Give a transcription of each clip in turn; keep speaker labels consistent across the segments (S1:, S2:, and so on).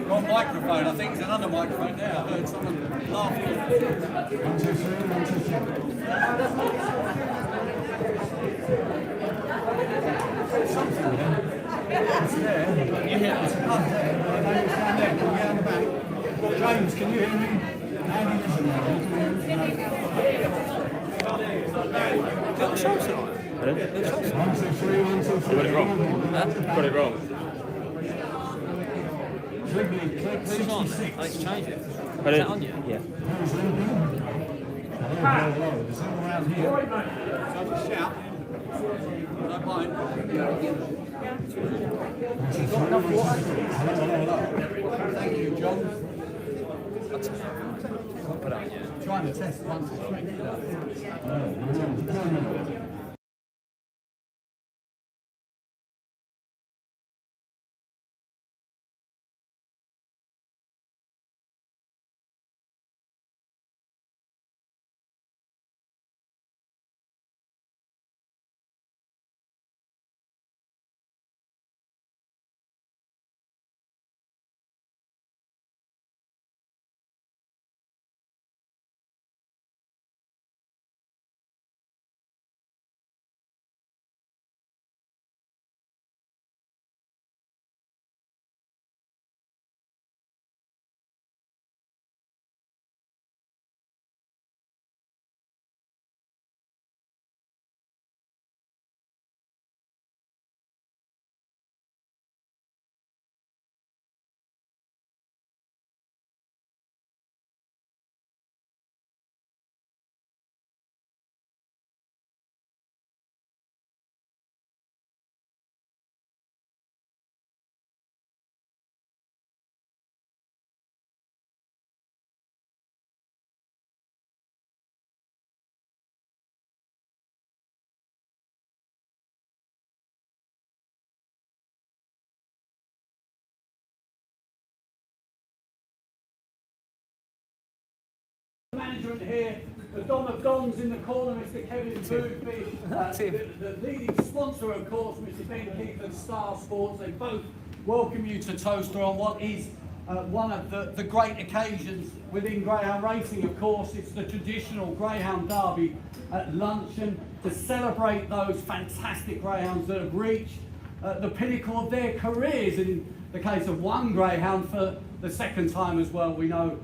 S1: Wrong microphone, I think it's another microphone there. I heard someone laughing.
S2: 1, 2, 3, 1, 2, 3. It's there.
S1: You hear it?
S2: It's above there. I know it's down there. Can you get on the back? James, can you hear me? Andy, listen
S1: Got the show tonight.
S2: 1, 2, 3, 1, 2, 3.
S3: Got it wrong. Got it wrong.
S2: Click 66.
S1: Let's change it.
S3: Is that on you? Yeah.
S2: There's some around here.
S1: So just shout. Don't mind. Thank you, John. Trying to test 1, 2, 3. Management here, the Don of Dons in the corner, Mr. Kevin Boothby, the leading sponsor, of course, Mr. Ben Keith and Star Sports. They both welcome you to Toaster on what is one of the great occasions within Greyhound racing. Of course, it's the traditional Greyhound Derby at luncheon to celebrate those fantastic greyhounds that have reached the pinnacle of their careers. In the case of one greyhound, for the second time as well, we know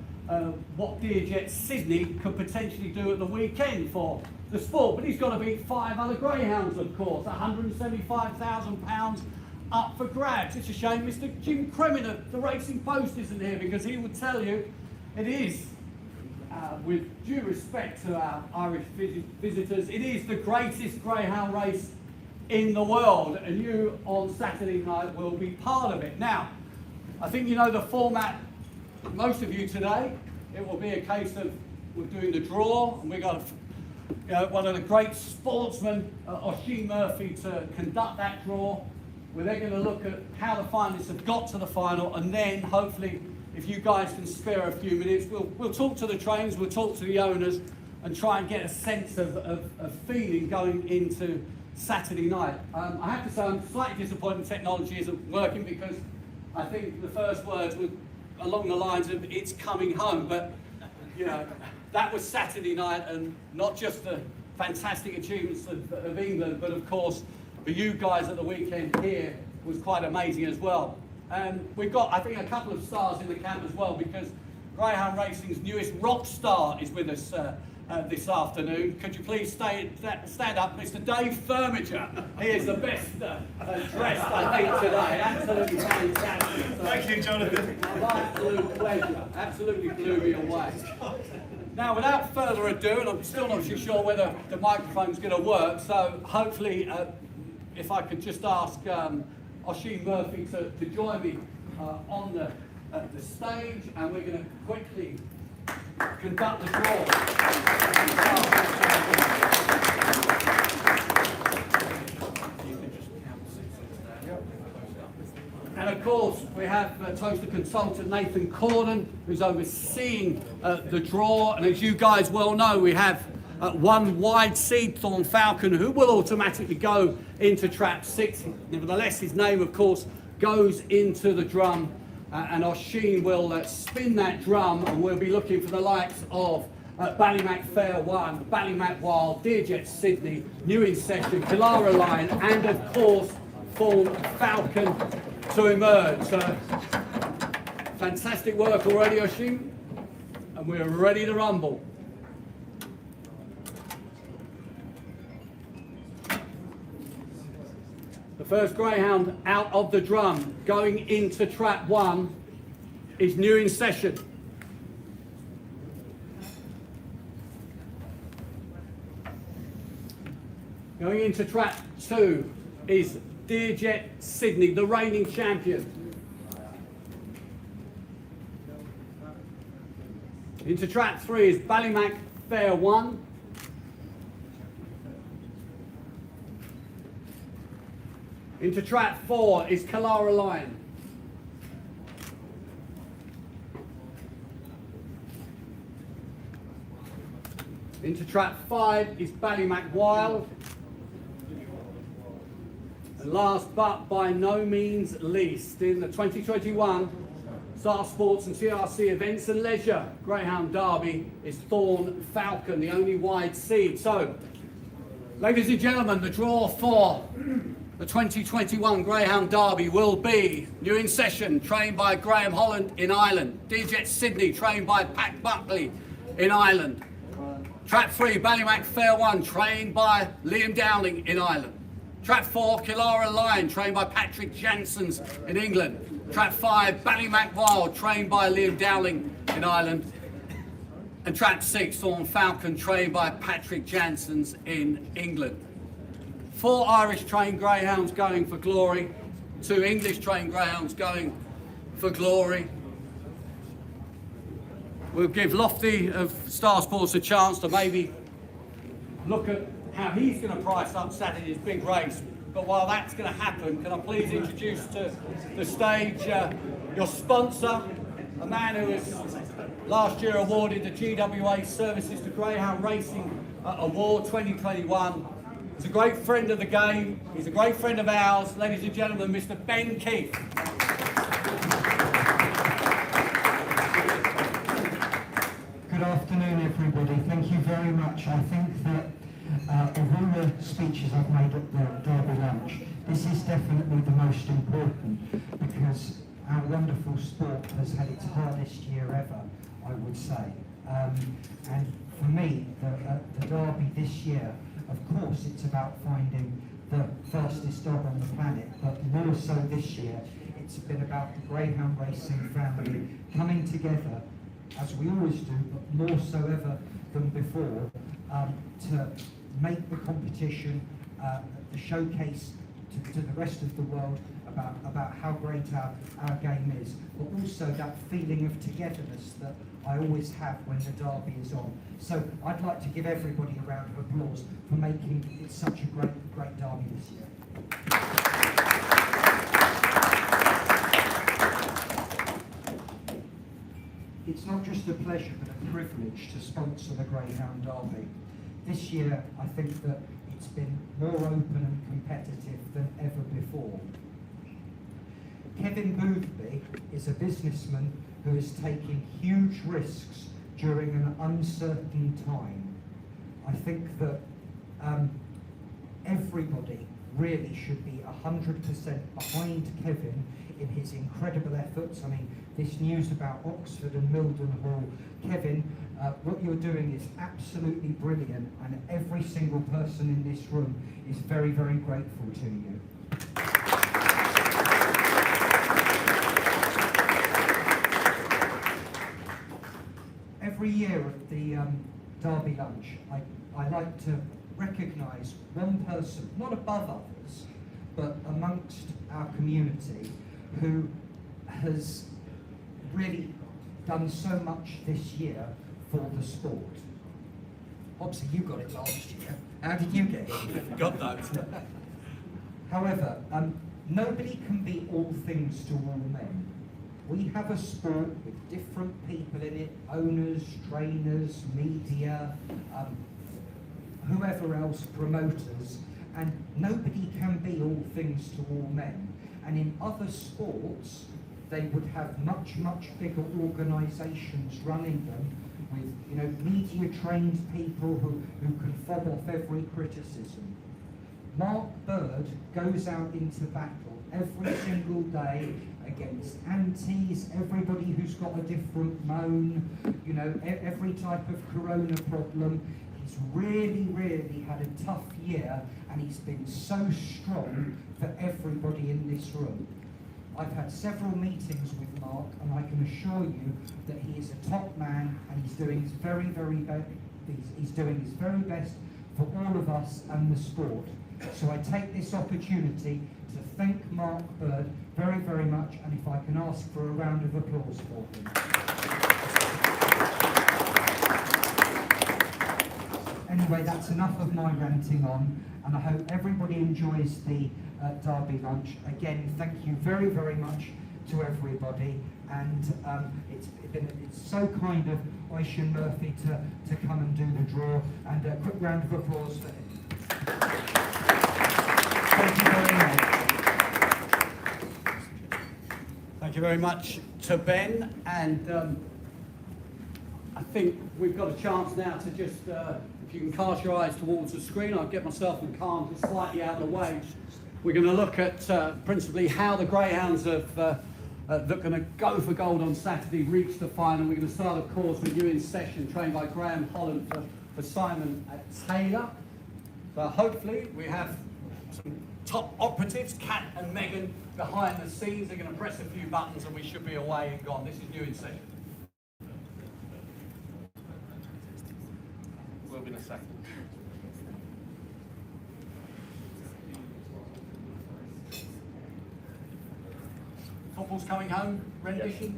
S1: what Deerjet Sydney could potentially do at the weekend for the sport. But he's got to beat 5 other greyhounds, of course. £175,000 up for grabs. It's a shame Mr. Jim Cremin of the Racing Post isn't here, because he would tell you it is, with due respect to our Irish visitors, it is the greatest greyhound race in the world, and you on Saturday night will be part of it. Now, I think you know the format. Most of you today, it will be a case of we're doing the draw, and we've got one of the great sportsmen, Oisin Murphy, to conduct that draw. We're then going to look at how the finalists have got to the final, and then hopefully, if you guys can spare a few minutes, we'll talk to the trainers, we'll talk to the owners, and try and get a sense of feeling going into Saturday night. I have to say I'm slightly disappointed technology isn't working, because I think the first words were along the lines of "it's coming home," but you know, that was Saturday night, and not just the fantastic achievements of England, but of course for you guys at the weekend here was quite amazing as well. And we've got, I think, a couple of stars in the camp as well, because Greyhound Racing's newest rock star is with us this afternoon. Could you please stand up, Mr. Dave Firmager? He is the best dressed, I think, today. Absolutely fantastic. So,
S4: thank you, Jonathan.
S1: My absolute pleasure. Absolutely blew me away. Now, without further ado, and I'm still not too sure whether the microphone's going to work, so hopefully, if I could just ask Oisin Murphy to join me on the stage, and we're going to quickly conduct the draw. And of course, we have Toaster consultant Nathan Corden, who's overseeing the draw. And as you guys well know, we have one wide seed Thorn Falcon, who will automatically go into trap 6. Nevertheless, his name, of course, goes into the drum and Oshin will spin that drum, and we'll be looking for the likes of Ballymac Fair 1, Ballymac Wild, Deerjet Sydney, New In Session, Kilara Line, and of course Thorn Falcon to emerge. So, fantastic work already, Oshin, and we're ready to rumble. The first greyhound out of the drum going into trap 1 is New In Session. Going into trap 2 is Deerjet Sydney, the reigning champion. Into trap 3 is Ballymac Fair 1. Into trap 4 is Kilara Lion. Into trap 5 is Ballymac Wild. And last but by no means least, in the 2021 Star Sports and TRC Events and Leisure Greyhound Derby is Thorn Falcon, the only wide seed. So, ladies and gentlemen, the draw for the 2021 Greyhound Derby will be New In Session, trained by Graham Holland in Ireland. Deerjet Sydney, trained by Pat Buckley in Ireland. Trap 3, Ballymac Fair 1, trained by Liam Dowling in Ireland. Trap 4, Kilara Lion, trained by Patrick Janssens in England. Trap 5, Ballymac Wild, trained by Liam Dowling in Ireland. And Trap 6, Thorn Falcon, trained by Patrick Janssens in England. 4 Irish trained greyhounds going for glory, 2 English trained greyhounds going for glory. We'll give Lofty of Star Sports a chance to maybe look at how he's going to price up Saturday's big race. But while that's going to happen, can I please introduce to the stage your sponsor, a man who was last year awarded the GWA Services to Greyhound Racing Award 2021. He's a great friend of the game. He's a great friend of ours. Ladies and gentlemen, Mr. Ben Keith.
S4: Good afternoon, everybody. Thank you very much. I think that of all the speeches I've made at the Derby lunch, this is definitely the most important, because our wonderful sport has had its hardest year ever, I would say. And for me, the Derby this year, of course, it's about finding the fastest dog on the planet, but more so this year, it's been about the greyhound racing family coming together, as we always do, but more so ever than before, to make the competition, the showcase to the rest of the world about how great our game is, but also that feeling of togetherness that I always have when the Derby is on. So I'd like to give everybody a round of applause for making it such a great Derby this year. It's not just a pleasure but a privilege to sponsor the Greyhound Derby. This year I think that it's been more open and competitive than ever before. Kevin Boothby is a businessman who is taking huge risks during an uncertain time. I think that everybody really should be 100% behind Kevin in his incredible efforts. I mean, this news about Oxford and Mildenhall, Kevin, what you're doing is absolutely brilliant, and every single person in this room is very, very grateful to you. Every year at the Derby lunch, I like to recognise one person, not above others, but amongst our community, who has really done so much this year for the sport. Obviously, you got it last year. How did you get it?
S1: Got that.
S4: However, nobody can be all things to all men. We have a sport with different people in it, owners, trainers, media, whoever else, promoters, and nobody can be all things to all men. And in other sports, they would have much, much bigger organisations running them with, you know, media-trained people who can fob off every criticism. Mark Bird goes out into battle every single day against antis, everybody who's got a different moan, you know, every type of corona problem. He's really, really had a tough year, and he's been so strong for everybody in this room. I've had several meetings with Mark, and I can assure you that he is a top man, and he's doing his very, very best. He's doing his very best for all of us and the sport. So I take this opportunity to thank Mark Bird very, very much, and if I can ask for a round of applause for him. Anyway, that's enough of my ranting on, and I hope everybody enjoys the Derby lunch. Again, thank you very, very much to everybody, and it's so kind of Oisin Murphy to come and do the draw, and a quick round of applause for him. Thank you very much.
S1: Thank you very much to Ben, and I think we've got a chance now to just, if you can cast your eyes towards the screen, I'll get myself and Khan just slightly out of the way. We're going to look at principally how the Greyhounds have, that are going to go for gold on Saturday reach the final. We're going to start, of course, with you in session, trained by Graham Holland for Simon Taylor. So hopefully we have some top operatives, Kat and Megan, behind the scenes. They're going to press a few buttons and we should be away and gone. This is new in session.
S3: Will be in a second.
S1: Football's coming home, rendition?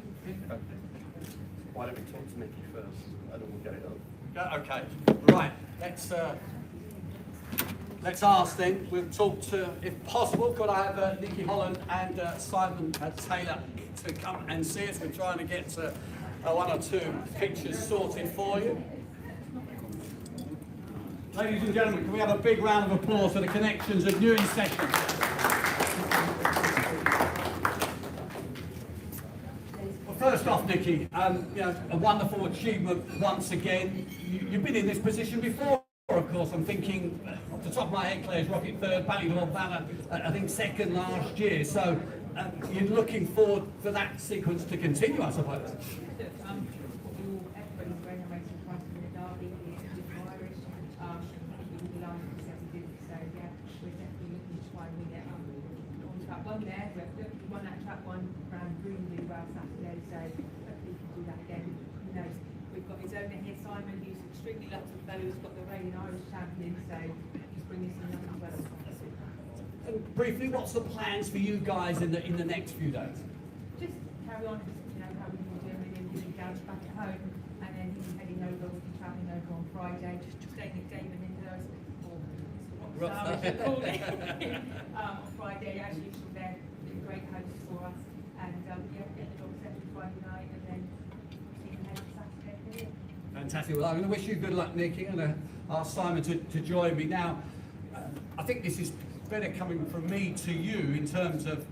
S3: Why don't we talk to Nicky first, and then we'll get it on.
S1: Okay, right, let's ask then. We'll talk to, if possible, could I have Nicky Holland and Simon Taylor to come and see us? We're trying to get one or two pictures sorted for you. Ladies and gentlemen, can we have a big round of applause for the connections of New in Session? Well, first off, Nicky, you know, a wonderful achievement once again. You've been in this position before, of course. I'm thinking, off the top of my head, Claire's Rocket third, Ballymore Banner, I think second last year. So you're looking forward for that sequence to continue, I suppose.
S5: One there, we won that track one round really well Saturday, so hopefully we can do that again. Who knows? We've got his owner here, Simon, who's an extremely lucky fellow, who's got the reigning Irish champion, so he's bringing some luck as well.
S1: And briefly, what's the plans for you guys in the next few days?
S5: Just carry on, you know, how we've been doing with him, giving Gareth back at home, and then he's heading over, we'll be travelling over on Friday, just staying at David in those, or Rockstar, we should call it, on Friday, actually from there, been a great host for us, and yeah, get the dog set for Friday night, and then see him ahead for Saturday.
S1: Fantastic. Well, I'm going to wish you good luck, Nicky. I'm going to ask Simon to join me. Now, I think this is better coming from me to you in terms of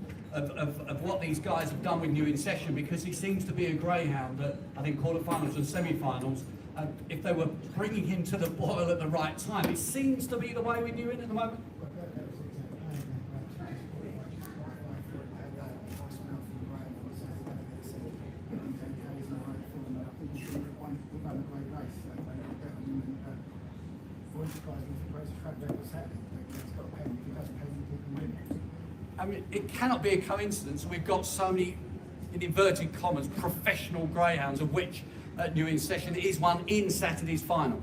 S1: what these guys have done with New in Session, because he seems to be a greyhound at, I think, quarterfinals and semi-finals. If they were bringing him to the boil at the right time, it seems to be the way with New in at the moment. I mean, it cannot be a coincidence. We've got so many, in inverted commas, professional greyhounds, of which New in Session is one in Saturday's final.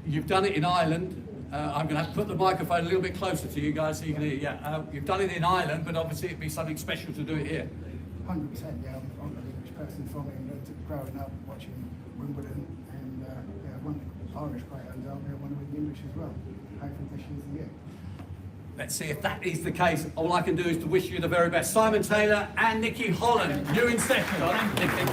S1: You've done it in Ireland. I'm going to have to put the microphone a little bit closer to you guys so you can hear. Yeah, you've done it in Ireland, but obviously it'd be something special to do it here.
S2: 100%, yeah. I'm an English person from England, growing up watching Wimbledon, and yeah, one Irish greyhounds out there, one with the English as well. Hopefully this year's the year.
S1: Let's see if that is the case. All I can do is to wish you the very best. Simon Taylor and Nicky Holland, New in Session. Thank you, Nicky.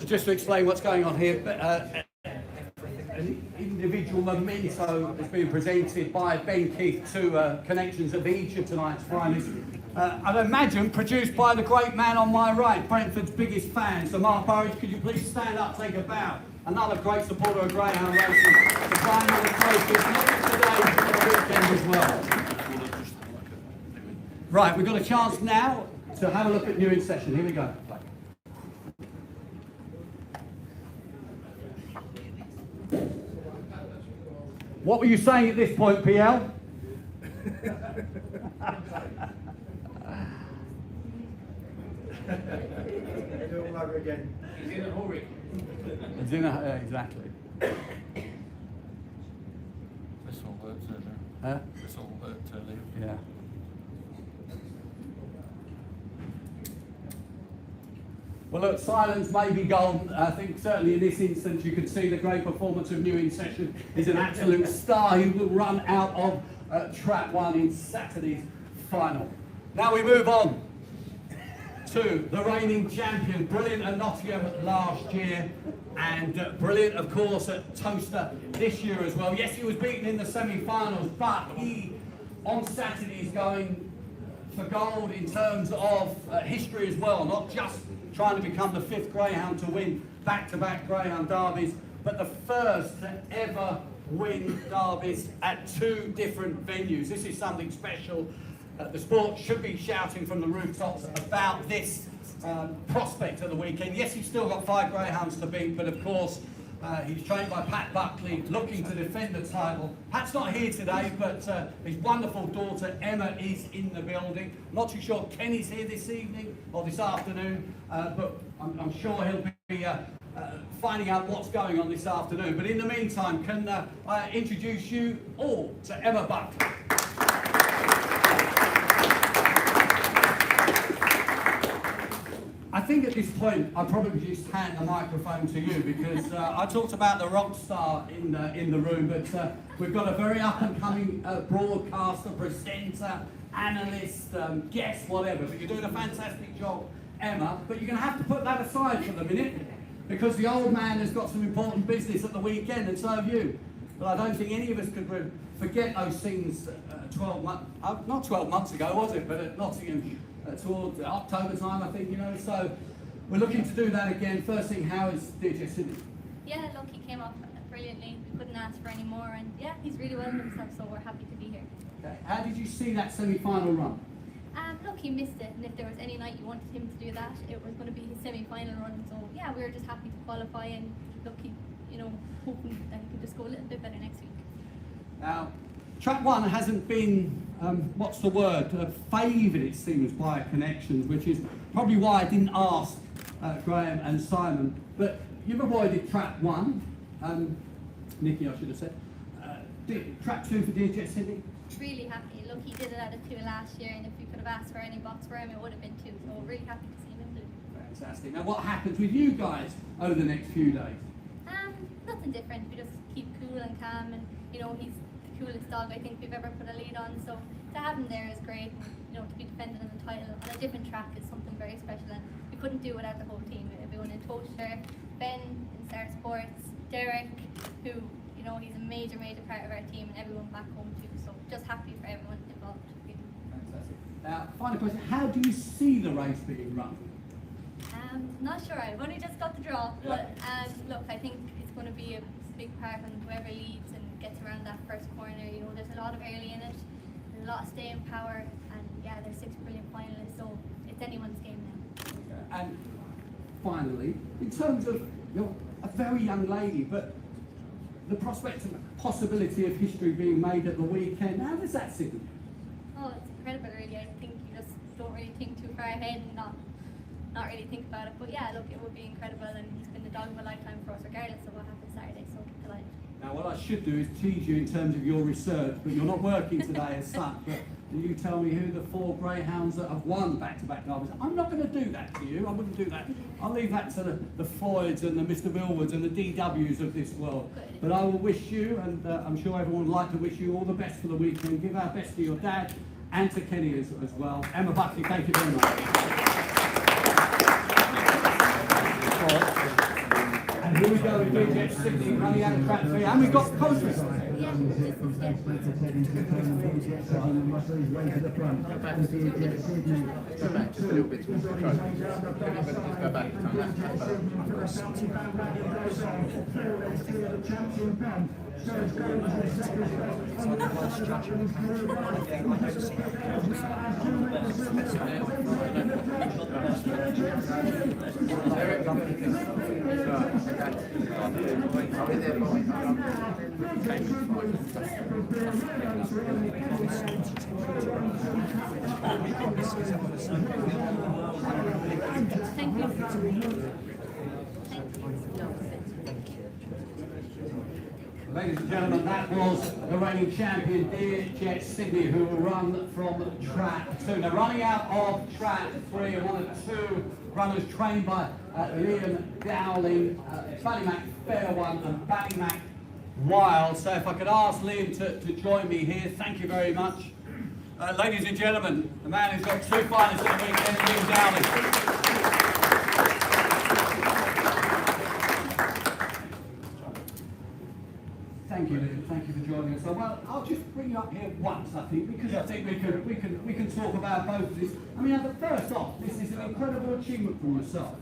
S1: Just to explain what's going on here, an individual memento has been presented by Ben Keith to connections of each of tonight's finalists. I'd imagine produced by the great man on my right, Brentford's biggest fan. So Mark Burridge, could you please stand up, take a bow? Another great supporter of Greyhound racing, supplying all the trophies, not just today, but the weekend as well. Right, we've got a chance now to have a look at New in Session. Here we go. What were you saying at this point, PL?
S3: Do it all over again.
S1: He's in a hurry. He's in a exactly.
S6: This all worked earlier.
S1: Huh?
S6: This all worked earlier.
S1: Yeah. Well, look, silence may be gold. I think certainly in this instance you can see the great performance of New in Session. He's an absolute star. He will run out of Trap 1 in Saturday's final. Now we move on to the reigning champion. Brilliant at Nottingham last year and brilliant, of course, at Toaster this year as well. Yes, he was beaten in the semi-finals, but he, on Saturday, is going for gold in terms of history as well, not just trying to become the 5th Greyhound to win back-to-back Greyhound derbies, but the first to ever win derbies at 2 different venues. This is something special. The sport should be shouting from the rooftops about this prospect of the weekend. Yes, he's still got 5 Greyhounds to beat, but of course, he's trained by Pat Buckley, looking to defend the title. Pat's not here today, but his wonderful daughter Emma is in the building. Not too sure Kenny's here this evening or this afternoon, but I'm sure he'll be finding out what's going on this afternoon. But in the meantime, can I introduce you all to Emma Buckley. I think at this point I'll probably just hand the microphone to you because I talked about the rock star in the room, but we've got a very up-and-coming broadcaster, presenter, analyst, guest, whatever. But you're doing a fantastic job, Emma. But you're going to have to put that aside for the minute because the old man has got some important business at the weekend, and so have you. But I don't think any of us could forget those things 12 months, not 12 months ago, was it? But at Nottingham. Towards October time, I think, you know, so we're looking to do that again. First thing, how is DJ Sydney?
S7: Yeah, look, he came off brilliantly. We couldn't ask for any more, and yeah, he's really well done himself, so we're happy to be here.
S1: Okay. How did you see that semi-final run?
S7: Look, he missed it, and if there was any night you wanted him to do that, it was going to be his semi-final run. So yeah, we were just happy to qualify, and look, he, you know, hoping that he could just go a little bit better next week.
S1: Now, Track 1 hasn't been, what's the word, favoured, it seems, by connections, which is probably why I didn't ask Graham and Simon. But you've avoided Track 1, Nikki, I should have said. Track 2 for DJ Sydney?
S7: Really happy. Look, he did it out of 2 last year, and if we could have asked for any box for him, it would have been 2. So really happy to see him do.
S1: Fantastic. Now, what happens with you guys over the next few days?
S7: Nothing different. We just keep cool and calm, and you know, he's coolest dog I think we've ever put a lead on, so to have him there is great. You know, to be defending the title on a different track is something very special, and we couldn't do it without the whole team. Everyone in Toaster, Ben in Star Sports, Derek, who, you know, he's a major part of our team, and everyone back home too, so just happy for everyone involved.
S1: Fantastic. Now, final question, how do you see the race being run?
S7: Not sure, I've only just got the draw, but look, I think it's going to be a big part on whoever leads and gets around that first corner. You know, there's a lot of early in it, there's a lot of staying power, and yeah, there's 6 brilliant finalists, so it's anyone's game now.
S1: Okay. And finally, in terms of, you're a very young lady, but the prospect of possibility of history being made at the weekend, how does that sit with you?
S7: Oh, it's incredible, really. I think you just don't really think too far ahead and not really think about it. But yeah, look, it would be incredible, and he's been the dog of a lifetime for us, regardless of what happens Saturday. So delighted.
S1: Now, what I should do is tease you in terms of your research, but you're not working today as such. But do you tell me who the 4 Greyhounds that have won back-to-back derbies? I'm not going to do that to you. I wouldn't do that. I'll leave that to the Floyds and the Mr. Millwards and the DWs of this world. But I will wish you, and I'm sure everyone would like to wish you all the best for the weekend. Give our best to your dad and to Kenny as well. Emma Buckley, thank you very much. Here we go with Bridget Sydney running out of track 3, and we've got Coasters.
S7: Yeah,
S3: Just a little bit towards the front. Everybody just go back.
S7: Thank you.
S1: Ladies and gentlemen, that was the reigning champion, Bridget Sydney, who will run from track 2. Now, running out of track 3 are one of 2 runners trained by Liam Dowling, Ballymac Fair One and Ballymac Wild. So if I could ask Liam to join me here, thank you very much. Ladies and gentlemen, the man who's got 2 finalists in the weekend, Liam Dowling. Thank you, Liam. Thank you for joining us. So, well, I'll just bring you up here once, I think, because I think we can talk about both of these. I mean, first off, this is an incredible achievement for yourself.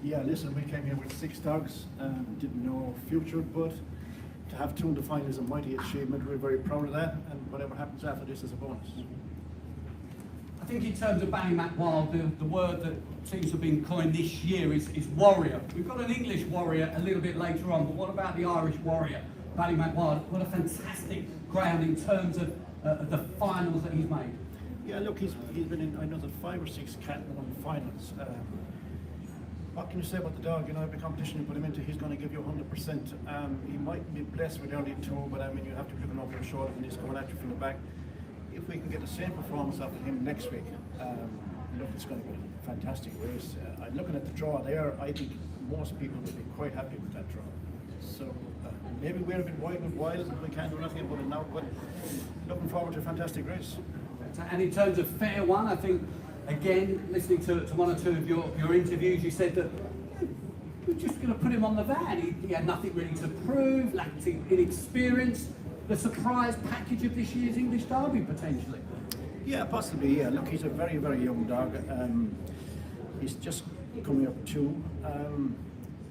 S8: Yeah, listen, we came here with 6 dogs, didn't know future, but to have 2 in the final is a mighty achievement. We're very proud of that, and whatever happens after this is a bonus.
S1: I think in terms of Ballymac Wild, the word that seems to have been coined this year is warrior. We've got an English warrior a little bit later on, but what about the Irish warrior? Ballymac Wild, what a fantastic ground in terms of the finals that he's made.
S8: Yeah, look, he's been in another 5 or 6 Cat 1 finals. What can you say about the dog? You know, every competition you put him into, he's going to give you 100%. He might be blessed with early 2, but I mean, you have to be looking over your shoulder when he's coming at you from the back. If we can get the same performance out of him next week, look, it's going to be a fantastic race. I'm looking at the draw there. I think most people will be quite happy with that draw. So maybe we're a bit wild with wild, and we can't do nothing about it now, but looking forward to a fantastic race.
S1: And in terms of Fair One, I think, again, listening to 1 or 2 of your interviews, you said that we're just going to put him on the van. He had nothing really to prove, lacked inexperience. The surprise package of this year's English Derby, potentially.
S8: Yeah, possibly, yeah. Look, he's a very, very young dog. He's just coming up 2.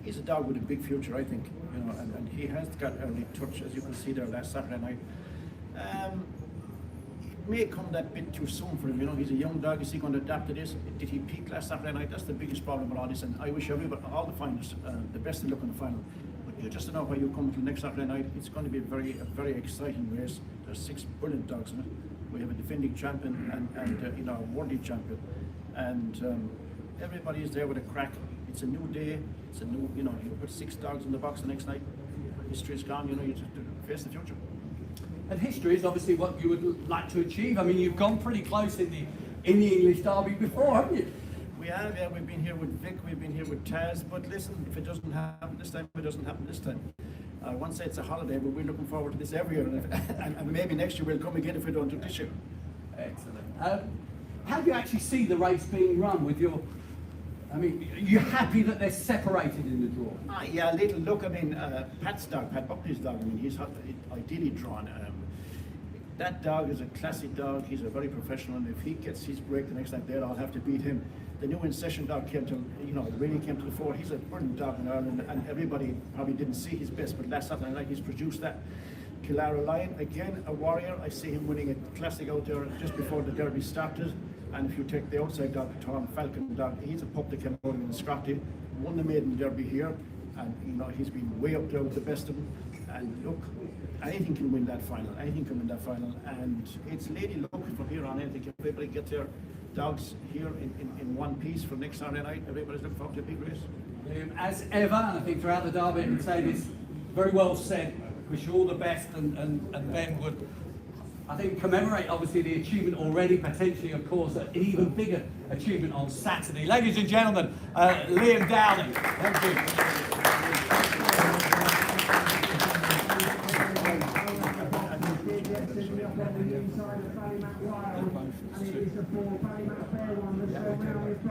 S8: He's a dog with a big future, I think. You know, and he has got early touch, as you can see there last Saturday night. It may come that bit too soon for him. You know, he's a young dog. Is he going to adapt to this? Did he peak last Saturday night? That's the biggest problem with all this. And I wish everybody, all the finals, the best of luck in the final. But you just know where you come to next Saturday night. It's going to be a very exciting race. There's 6 brilliant dogs in it. We have a defending champion and you know, a worldly champion, and everybody is there with a crack. It's a new day. It's a new, you know, you put 6 dogs in the box the next night. History is gone. You know, you just have to face the future.
S1: And history is obviously what you would like to achieve. I mean, you've gone pretty close in the English Derby before, haven't you?
S8: We have, yeah. We've been here with Vic. We've been here with Taz. But listen, if it doesn't happen this time, it doesn't happen this time. I won't say it's a holiday, but we're looking forward to this every year, and maybe next year we'll come again if we don't do it this year.
S1: Excellent. How do you actually see the race being run with your? I mean, are you happy that they're separated in the draw?
S8: Yeah, a little look. I mean, Pat's dog, Pat Buckley's dog. I mean, he's ideally drawn. That dog is a classic dog. He's a very professional, and if he gets his break the next night there, I'll have to beat him. The new In Session dog came to, you know, really came to the fore. He's a brilliant dog in Ireland, and everybody probably didn't see his best, but last Saturday night he's produced that. Killara Lion, again, a warrior. I see him winning a classic out there just before the Derby started. And if you take the outside dog, Tom Falcon dog, he's a pup that came out in Scotland, won the maiden Derby here, and you know, he's been way up there with the best of them. And look, anything can win that final, anything can win that final, and it's lady luck from here on in. I think if everybody get their dogs here in one piece for next Saturday night, everybody's looking forward to a big race.
S1: As ever, and I think throughout the Derby, I can say this very well said, wish you all the best, and Ben would, I think, commemorate obviously the achievement already, potentially of course an even bigger achievement on Saturday. Ladies and gentlemen, Liam Dowling. Thank you.
S2: And it is the 4 Ballymac Fair One that's going round this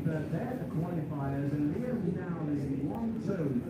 S9: They're the qualifiers, and Liam now is 1-2.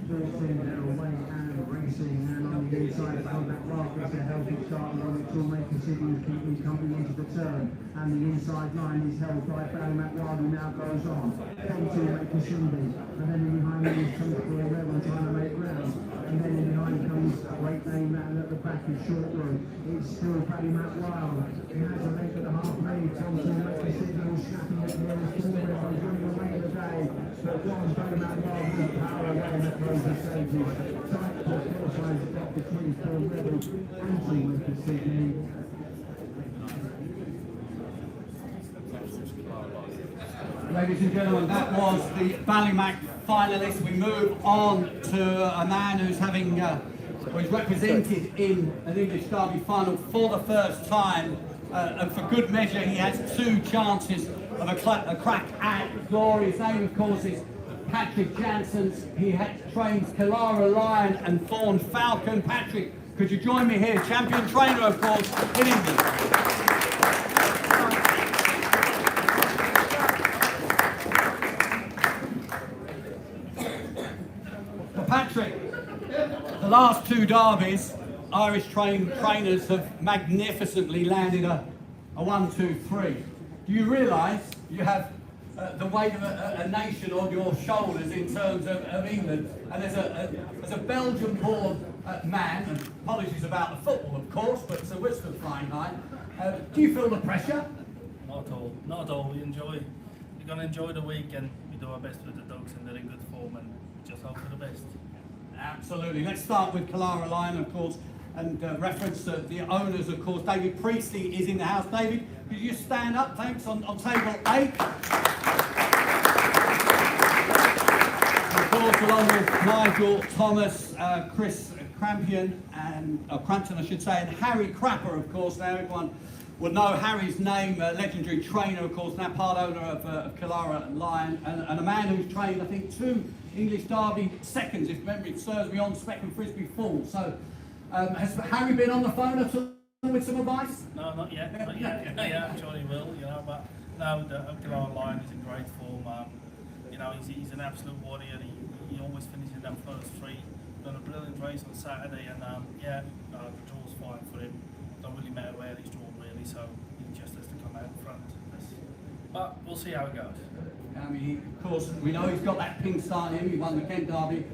S9: Forcing their way and racing, and on the inside from that mark, it's a healthy start. Alex will make Sydney keeping coming into the turn, and the inside line is held by Ballymac Wild, who now goes on. Then to make Kashimbi, and then in behind him comes for a rebel trying to make ground. And then in behind comes a great name man at the back is Short Road. It's still Ballymac Wild. He has a length and a half lead. Tom to make Sydney snapping at the end. Four rebels running away in the day. But one Ballymac Wild with power away in the closing stages. Tight for qualifiers got between four rebels and two with Sydney.
S1: Ladies and gentlemen, that was the Ballymac finalist. We move on to a man who's having, who's represented in an English Derby final for the first time. And for good measure, he has two chances of a crack at glory. His name, of course, is Patrick Janssens. He trains Killara Lion and Thorn Falcon. Patrick, could you join me here? Champion trainer, of course, in England. Patrick, the last two derbies, Irish trainers have magnificently landed a 1-2-3. Do you realise you have the weight of a nation on your shoulders in terms of England? And there's a Belgian-born man, and apologies about the football, of course, but it's a whisper flying high. Do you feel the pressure?
S10: Not at all. Not at all. We're going to enjoy the week, and we do our best with the dogs, and they're in good form, and just hope for the best.
S1: Absolutely. Let's start with Killara Lion, of course, and reference the owners, of course. David Priestley is in the house. David, could you stand up? Thanks. On table 8. Of course, along with Nigel Thomas, Chris Crampton, Crampton, I should say, and Harry Crapper, of course. Now everyone will know Harry's name, legendary trainer, of course, now part owner of Killara Lion, and a man who's trained, I think, 2 English Derby seconds, if memory serves me, on Spec and Frisbee Falls. So, has Harry been on the phone at all with some advice?
S10: No, not yet. Not yet. Yeah, I'm sure he will. You know, but no, the Killara Lion is in great form. You know, he's an absolute warrior. He always finishes in them first 3. Done a brilliant race on Saturday, and the draw's fine for him. Don't really matter where he's drawn, really. So he just has to come out in front. But we'll see how it goes.
S1: I mean, of course, we know he's got that pink star in him. He won the Kent Derby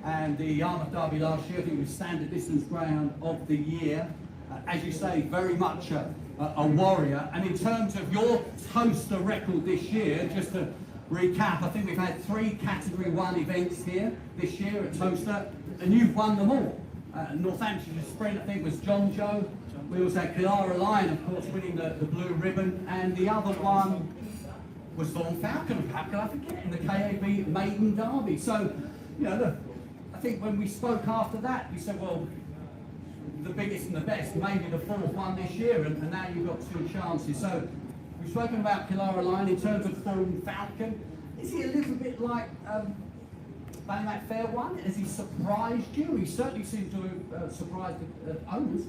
S1: and the Yarmouth Derby last year. I think he was standard distance greyhound of the year. As you say, very much a warrior. And in terms of your Toaster record this year, just to recap, I think we've had 3 Category 1 events here this year at Toaster, and you've won them all. Northamptonshire Sprint, I think, was John Joe. We also had Killara Lion, of course, winning the blue ribbon, and the other one was Thorn Falcon. How can I forget? In the KAB Maiden Derby. So, you know, look, I think when we spoke after that, we said, well, the biggest and the best, maybe the 4th one this year, and now you've got 2 chances. So, we've spoken about Killara Lion in terms of Thorn Falcon. Is he a little bit like Ballymac Fair One? Has he surprised you? He certainly seems to have surprised the owners.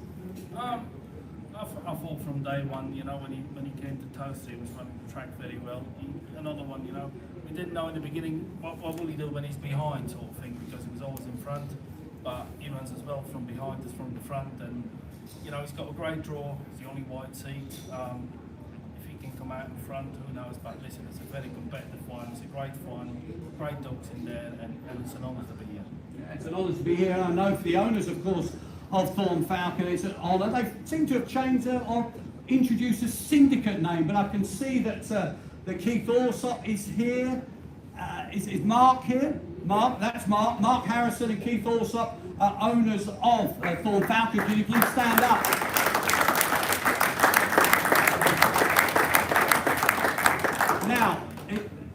S10: I thought from day one, you know, when he came to Toaster, he was running the track very well. Another one, you know, we didn't know in the beginning what will he do when he's behind, sort of thing, because he was always in front. But he runs as well from behind as from the front, and you know, he's got a great draw. He's the only wide seat. If he can come out in front, who knows? But listen, it's a very competitive one. It's a great one, great dogs in there, and it's an honour to be here.
S1: Yeah, it's an honour to be here. I know for the owners, of course, of Thorn Falcon, it's an honour. They seem to have changed or introduced a syndicate name, but I can see that Keith Alsop is here. Is Mark here? Mark, that's Mark. Mark Harrison and Keith Alsop are owners of Thorn Falcon. Can you please stand up? Now,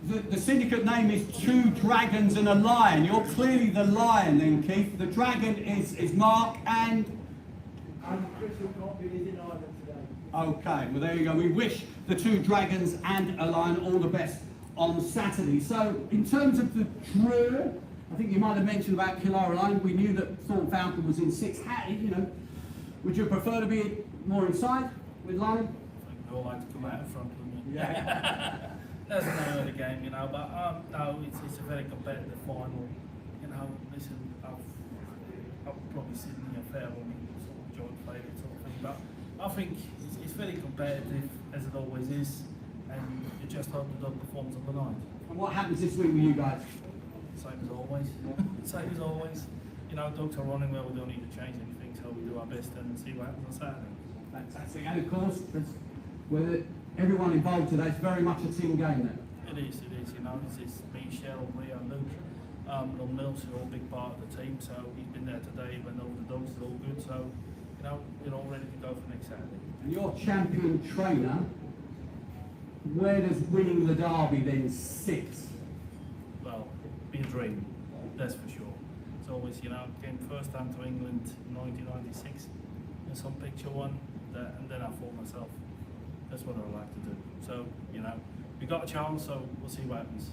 S1: the syndicate name is Two Dragons and a Lion. You're clearly the lion then, Keith. The dragon is Mark and...
S9: Chris will not be in Ireland today.
S1: Okay, well there you go. We wish the Two Dragons and a Lion all the best on Saturday. So, in terms of the draw, I think you might have mentioned about Killara Line. We knew that Thorpe Falcon was in 6. Would you prefer to be more inside with Lion?
S10: I think we all like to come out in front of me.
S1: Yeah.
S10: That's the name of the game, you know. But no, it's a very competitive final. You know, listen, I'll probably sit in a fair one, sort of joint favourite sort of thing. But I think it's very competitive, as it always is, and you just hope the dog performs on the night.
S1: And what happens this week with you guys?
S10: Same as always. Same as always. You know, dogs are running well. We don't need to change anything, so we do our best and see what happens on Saturday.
S1: Fantastic. And of course, with everyone involved today, it's very much a team game then.
S10: It is. You know, it's me, Cheryl, Lee, and Luke. Long Mills are all a big part of the team, so he's been there today when all the dogs are all good. So, you know, we're all ready to go for next Saturday.
S1: And your champion trainer, where does winning the derby then sit?
S10: Well, be a dream, that's for sure. It's always, you know, came first time to England in 1996, and some picture one, and then I thought myself, that's what I like to do. So, you know, we got a chance, so we'll see what happens.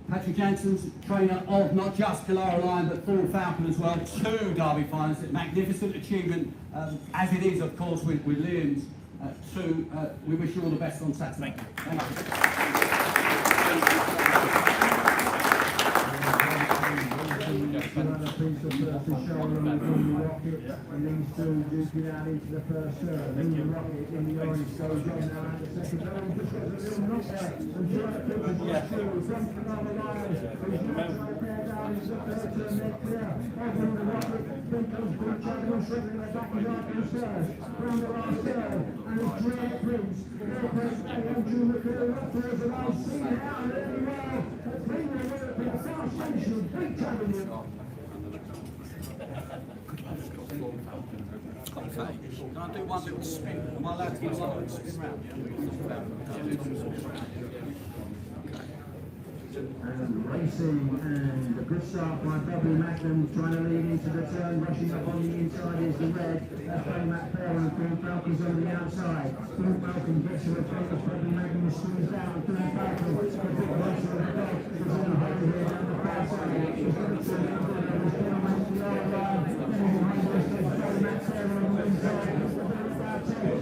S1: Patrick Jansen's trainer of not just Killara Lion but Thorpe Falcon as well. 2 derby finals, a magnificent achievement, as it is, of course, with Liam's 2. We wish you all the best on Saturday.
S10: Thank you.
S9: Another piece of first shoulder on the Rocket, and these two duking out into the first serve. In the Rocket, in the orange, goes on now at the second. Oh, just got a little knock there. And trying to put the ball through from Killara Lion. He's now trying to bear down into the first turn next clear. Over in the Rocket, then comes Big Dragon, circling the back of Arthur serve. From the last serve, and it's Dread Prince. Dread Prince, Andrew McCall, up there as well. See now, really well. The Premier Europe in the far station, Big Dragon.
S1: Can I do one little spin? Am I allowed to do one little spin round?
S9: And racing, and a good start by W Magnum, trying to lead into the turn, rushing up on the inside is the red. That's by Matt Fair, and Thorpe Falcon's on the outside. Thorpe Falcon gets to the front of W Magnum, swings down, Thorpe Falcon, the big racer of the dog, is on the hurry here down the far side. He's got it to the other, and he's going to make the other line. Then he's behind the rest of Matt Fair on the inside. It's the very bad take.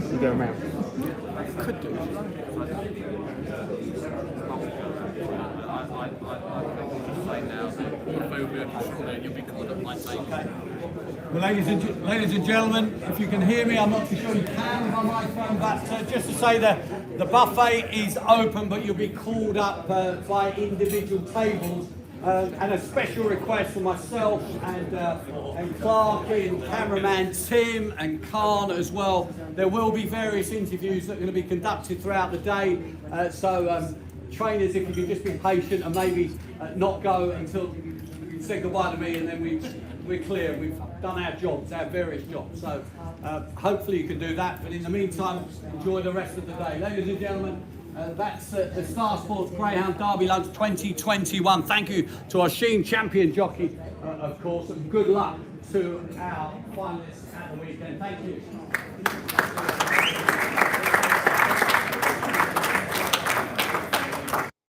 S3: You go around.
S6: Could do.
S1: Well, ladies and gentlemen, if you can hear me, I'm not too sure you can with my microphone, but just to say that the buffet is open, but you'll be called up by individual tables. And a special request for myself and Clark and cameraman Tim and Khan as well. There will be various interviews that are going to be conducted throughout the day. So trainers, if you can just be patient and maybe not go until you say goodbye to me, and then we're clear. We've done our jobs, our various jobs. So hopefully you can do that. But in the meantime, enjoy the rest of the day, ladies and gentlemen. That's the Star Sports Greyhound Derby Lunch 2021. Thank you to our Sheen champion jockey, of course, and good luck to our finalists at the weekend. Thank you.